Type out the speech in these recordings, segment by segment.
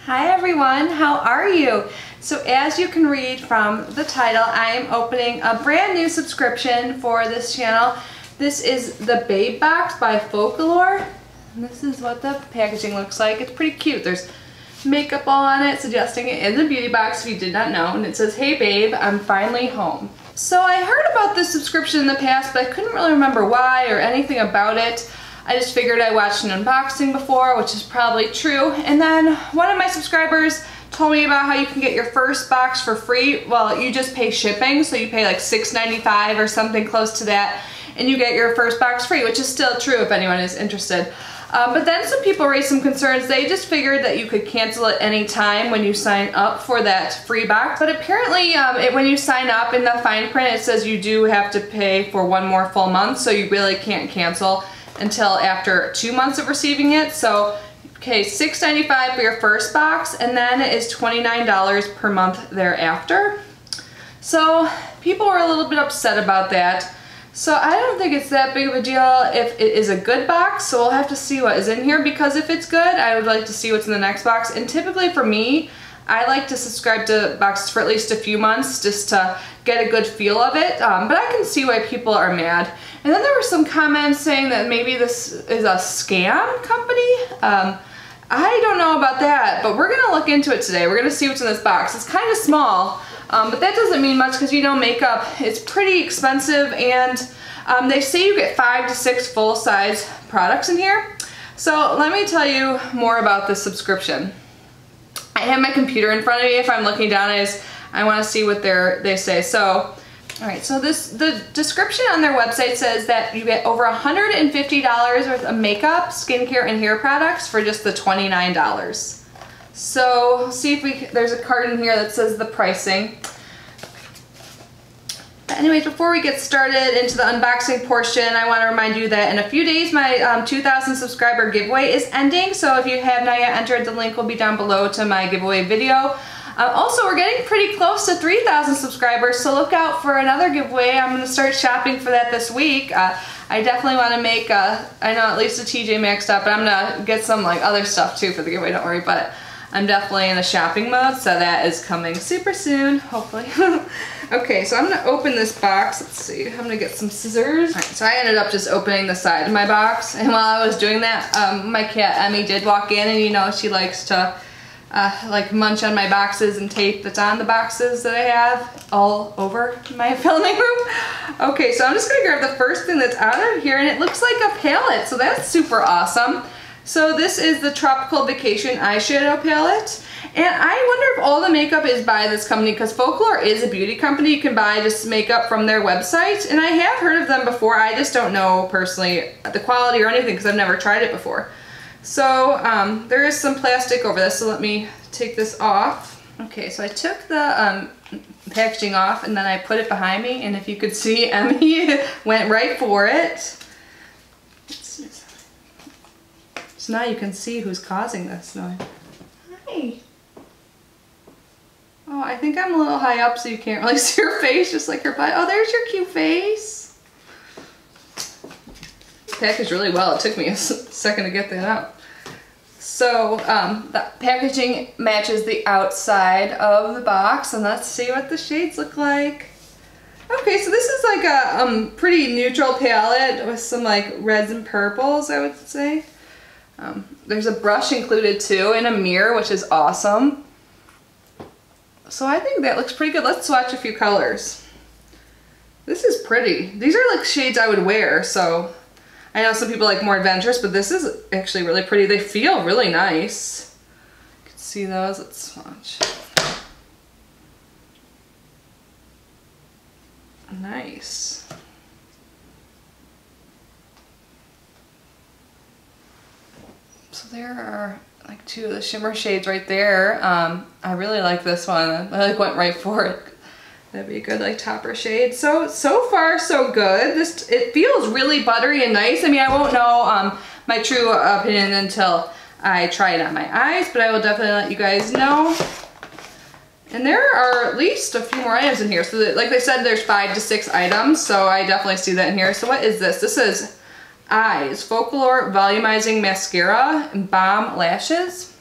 Hi everyone, how are you? So as you can read from the title, I am opening a brand new subscription for this channel. This is the Babebox by Focallure. And this is what the packaging looks like. It's pretty cute. There's makeup all on it, suggesting it is a beauty box if you did not know. And it says, "Hey babe, I'm finally home." So I heard about this subscription in the past, but I couldn't really remember why or anything about it. I just figured I watched an unboxing before, which is probably true. And then one of my subscribers told me about how you can get your first box for free. Well, you just pay shipping, so you pay like $6.95 or something close to that, and you get your first box free, which is still true if anyone is interested. But then some people raised some concerns. They just figured that you could cancel at any time when you sign up for that free box. But apparently when you sign up in the fine print, it says you do have to pay for one more full month, so you really can't cancel until after 2 months of receiving it. So, okay, $6.95 for your first box, and then it is $29 per month thereafter. So people were a little bit upset about that. So I don't think it's that big of a deal if it is a good box, so we'll have to see what is in here, because if it's good, I would like to see what's in the next box. And typically for me, I like to subscribe to boxes for at least a few months just to get a good feel of it, but I can see why people are mad. And then there were some comments saying that maybe this is a scam company. I don't know about that, but we're gonna look into it today. We're gonna see what's in this box. It's kind of small, but that doesn't mean much because you know makeup is pretty expensive, and they say you get 5 to 6 full-size products in here. So let me tell you more about this subscription. I have my computer in front of me. If I'm looking down, I want to see what they say. So, all right. So the description on their website says that you get over $150 worth of makeup, skincare, and hair products for just the $29. So see if there's a card in here that says the pricing. But anyways, before we get started into the unboxing portion, I want to remind you that in a few days my 2,000 subscriber giveaway is ending. So if you have not yet entered, the link will be down below to my giveaway video. Also, we're getting pretty close to 3,000 subscribers, so look out for another giveaway. I'm going to start shopping for that this week. I definitely want to make, I know at least a TJ Maxx stuff, but I'm going to get some like other stuff too for the giveaway, don't worry. But I'm definitely in a shopping mode, so that is coming super soon, hopefully. Okay, so I'm gonna open this box. Let's see, I'm gonna get some scissors. All right, so I ended up just opening the side of my box, and while I was doing that, my cat Emmy did walk in, and you know she likes to like munch on my boxes and tape that's on the boxes that I have all over my filming room. Okay, so I'm just gonna grab the first thing that's out of here, and it looks like a palette, so that's super awesome. So this is the Tropical Vacation Eyeshadow Palette. And I wonder if all the makeup is by this company, because Focallure is a beauty company. You can buy just makeup from their website. And I have heard of them before. I just don't know personally the quality or anything because I've never tried it before. So there is some plastic over this, so let me take this off. Okay, so I took the packaging off and then I put it behind me. And if you could see, Emmy went right for it. So now you can see who's causing this noise. Hi. Oh, I think I'm a little high up so you can't really see her face, just like her butt. Oh, there's your cute face. Packaged really well. It took me a second to get that out. So the packaging matches the outside of the box, and let's see what the shades look like. Okay, so this is like a pretty neutral palette with some like reds and purples, I would say. There's a brush included too, and a mirror, which is awesome. So I think that looks pretty good. Let's swatch a few colors. This is pretty. These are like shades I would wear, so I know some people like more adventurous, but this is actually really pretty. They feel really nice. You can see those. Let's swatch. Nice. So there are like 2 of the shimmer shades right there. I really like this one. I like went right for it. That'd be a good like topper shade. So far so good. It feels really buttery and nice. I mean, I won't know my true opinion until I try it on my eyes, but I will definitely let you guys know. And there are at least a few more items in here. So like they said, there's 5 to 6 items, so I definitely see that in here. So what is this? This is Eyes Focallure Volumizing Mascara and Balm Lashes.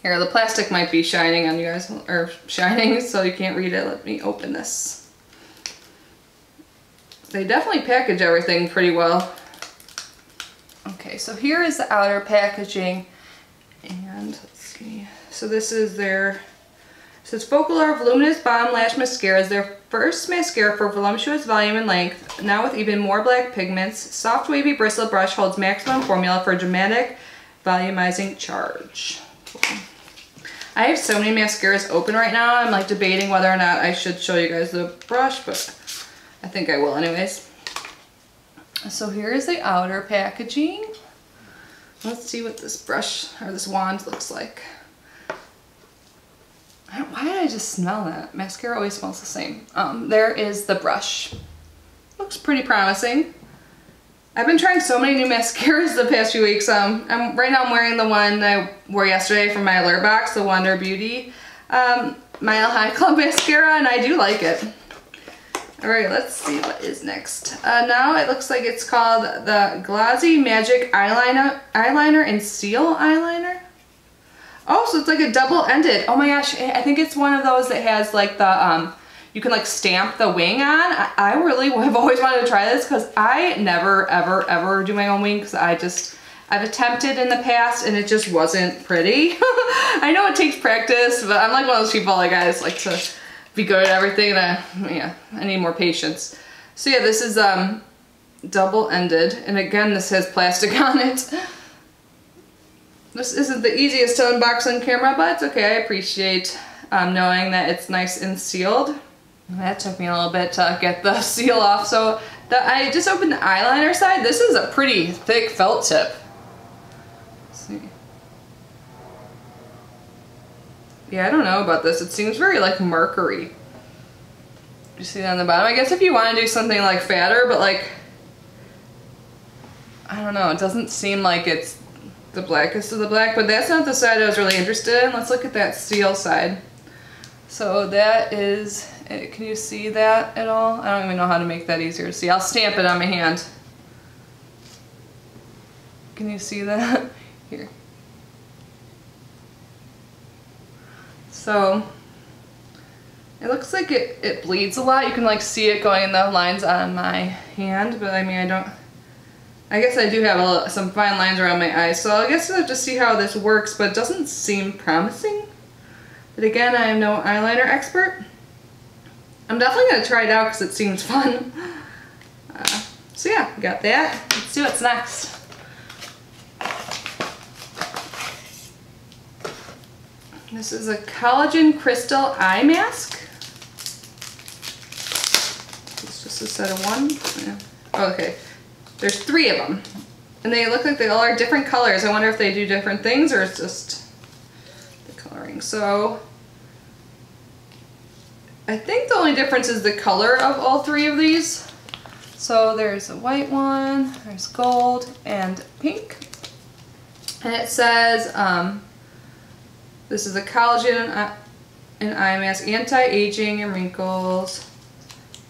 Here, the plastic might be shining on you guys, or shining, so you can't read it. Let me open this. They definitely package everything pretty well. Okay, so here is the outer packaging, and let's see. So this is their, it says Focallure Voluminous Bomb Lash Mascara is their first mascara for voluptuous volume and length, now with even more black pigments. Soft wavy bristle brush holds maximum formula for dramatic volumizing charge. Cool. I have so many mascaras open right now. I'm like debating whether or not I should show you guys the brush, but I think I will anyways. So here is the outer packaging. Let's see what this brush or this wand looks like. Why did I just smell that? Mascara always smells the same. There is the brush. Looks pretty promising. I've been trying so many new mascaras the past few weeks. Right now I'm wearing the one I wore yesterday from my Eyeliner box, the Wonder Beauty Mile High Club mascara, and I do like it. Alright, let's see what is next. Now it looks like it's called the Glossy Magic Eyeliner and Seal Eyeliner. Oh, so it's like a double-ended. Oh my gosh, I think it's one of those that has like the, you can like stamp the wing on. I really have always wanted to try this because I never, ever, ever do my own wing because I've attempted in the past and it just wasn't pretty. I know it takes practice, but I'm like one of those people like I just like to be good at everything, and I need more patience. So yeah, this is double-ended, and again this has plastic on it. This isn't the easiest to unbox on camera, but it's okay. I appreciate knowing that it's nice and sealed. That took me a little bit to get the seal off. So I just opened the eyeliner side. This is a pretty thick felt tip. Let's see. Yeah, I don't know about this. It seems very like mercury. You see that on the bottom? I guess if you want to do something like fatter, but like, I don't know, it doesn't seem like it's the blackest of the black, but that's not the side I was really interested in. Let's look at that seal side. So that is, can you see that at all? I don't even know how to make that easier to see. I'll stamp it on my hand. Can you see that? Here. So it looks like it bleeds a lot. You can like see it going in the lines on my hand, but I mean I guess I do have some fine lines around my eyes, so I guess I'll have to see how this works, but it doesn't seem promising. But again, I am no eyeliner expert. I'm definitely going to try it out because it seems fun. So yeah, got that. Let's see what's next. This is a collagen crystal eye mask. It's just a set of one. Yeah. Oh, okay. There's 3 of them. And they look like they all are different colors. I wonder if they do different things or it's just the coloring. So I think the only difference is the color of all 3 of these. So there's a white one, there's gold, and pink. And it says, this is a collagen and eye mask, anti-aging and wrinkles.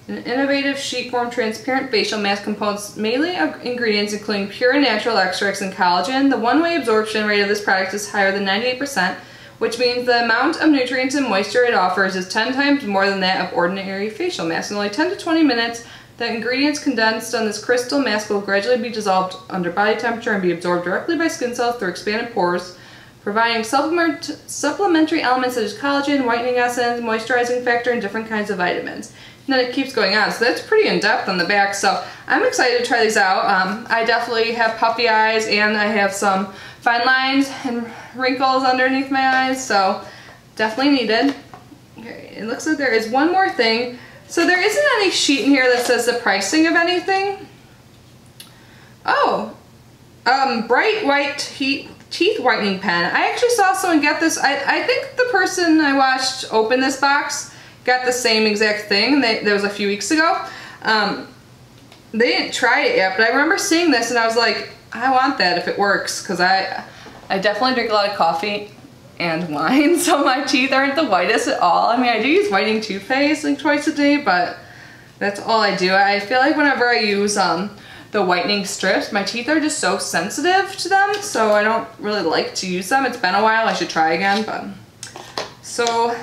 An innovative sheet-form transparent facial mask components mainly of ingredients including pure and natural extracts and collagen. The one-way absorption rate of this product is higher than 98%, which means the amount of nutrients and moisture it offers is 10 times more than that of ordinary facial masks. In only 10 to 20 minutes, the ingredients condensed on this crystal mask will gradually be dissolved under body temperature and be absorbed directly by skin cells through expanded pores, providing supplementary elements such as collagen, whitening essence, moisturizing factor, and different kinds of vitamins. And then it keeps going on, so that's pretty in-depth on the back, so I'm excited to try these out. I definitely have puffy eyes and I have some fine lines and wrinkles underneath my eyes, so definitely needed. Okay, it looks like there is one more thing. So there isn't any sheet in here that says the pricing of anything. Oh, bright white teeth whitening pen. I actually saw someone get this. I think the person I watched open this box got the same exact thing. That was a few weeks ago. They didn't try it yet, but I remember seeing this and I was like, I want that if it works, because I definitely drink a lot of coffee and wine, so my teeth aren't the whitest at all. I mean, I do use whitening toothpaste like twice a day, but that's all I do. I feel like whenever I use the whitening strips. My teeth are just so sensitive to them, so I don't really like to use them. It's been a while, I should try again, but. So, it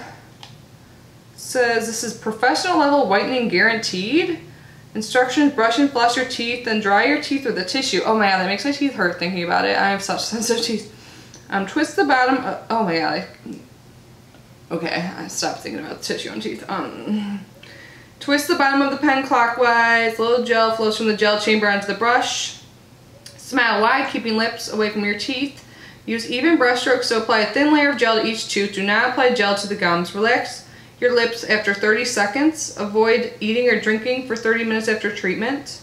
says this is professional level whitening guaranteed. Instructions, brush and floss your teeth, then dry your teeth with a tissue. Oh my god, that makes my teeth hurt thinking about it. I have such sensitive teeth. Twist the bottom, oh my god. Okay, I stopped thinking about the tissue on teeth. Twist the bottom of the pen clockwise. Little gel flows from the gel chamber onto the brush. Smile wide, keeping lips away from your teeth. Use even brush strokes to apply a thin layer of gel to each tooth. Do not apply gel to the gums. Relax your lips after 30 seconds. Avoid eating or drinking for 30 minutes after treatment.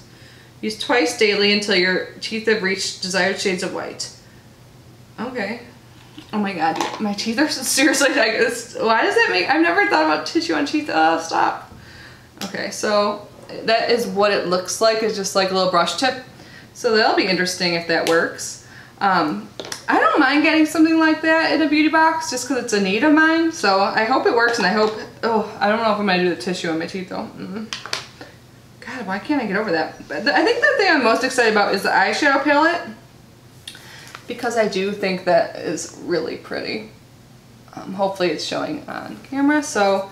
Use twice daily until your teeth have reached desired shades of white. Okay. Oh my god, my teeth are seriously like this. Why does that make, I've never thought about tissue on teeth. Oh, stop. Okay, so that is what it looks like. It's just like a little brush tip. So that'll be interesting if that works. I don't mind getting something like that in a beauty box just because it's a need of mine. So I hope it works, and I hope, oh, I don't know if I'm gonna do the tissue on my teeth though. God, why can't I get over that? But I think the thing I'm most excited about is the eyeshadow palette, because I do think that is really pretty. Hopefully it's showing on camera. So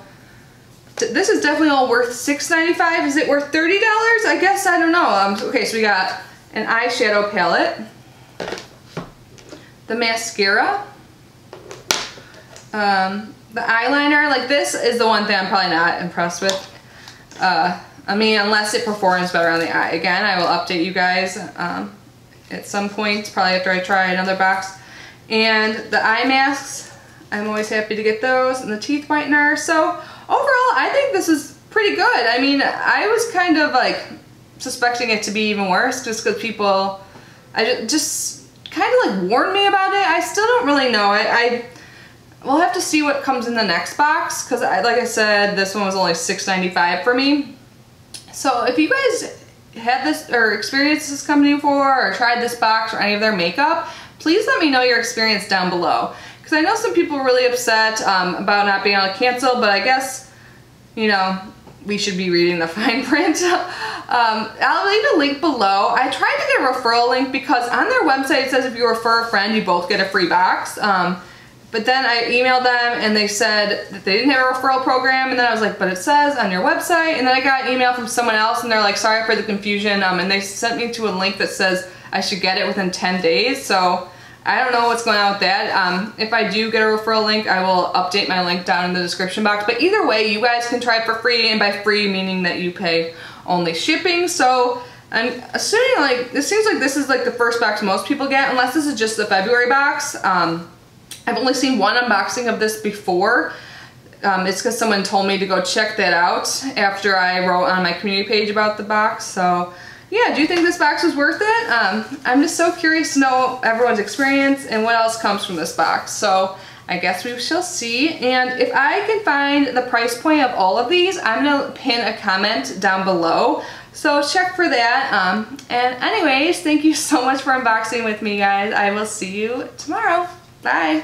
this is definitely all worth $6.95. Is it worth $30? I guess, I don't know. Okay, so we got an eyeshadow palette, the mascara, the eyeliner. Like, this is the one thing I'm probably not impressed with. I mean, unless it performs better on the eye. Again, I will update you guys at some point, probably after I try another box. And the eye masks, I'm always happy to get those, and the teeth whitener. So overall, I think this is pretty good. I mean, I was kind of like suspecting it to be even worse just because people, just kind of like warned me about it. I still don't really know. We'll have to see what comes in the next box, because like I said, this one was only $6.95 for me. So if you guys had this or experienced this company before, or tried this box or any of their makeup, please let me know your experience down below. Because I know some people are really upset about not being able to cancel, but I guess, you know, we should be reading the fine print. I'll leave a link below. I tried to get a referral link because on their website it says if you refer a friend, you both get a free box. But then I emailed them and they said that they didn't have a referral program, and then I was like, but it says on your website. And then I got an email from someone else and they're like, sorry for the confusion, and they sent me to a link that says I should get it within 10 days. So I don't know what's going on with that. If I do get a referral link, I will update my link down in the description box. But either way, you guys can try it for free, and by free meaning that you pay only shipping. So I'm assuming, like, it seems like this is like the first box most people get, unless this is just the February box. I've only seen one unboxing of this before. It's because someone told me to go check that out after I wrote on my community page about the box. So yeah, do you think this box was worth it? I'm just so curious to know everyone's experience and what else comes from this box. So I guess we shall see. And if I can find the price point of all of these, I'm gonna pin a comment down below. So check for that. And anyways, thank you so much for unboxing with me, guys. I will see you tomorrow. Bye.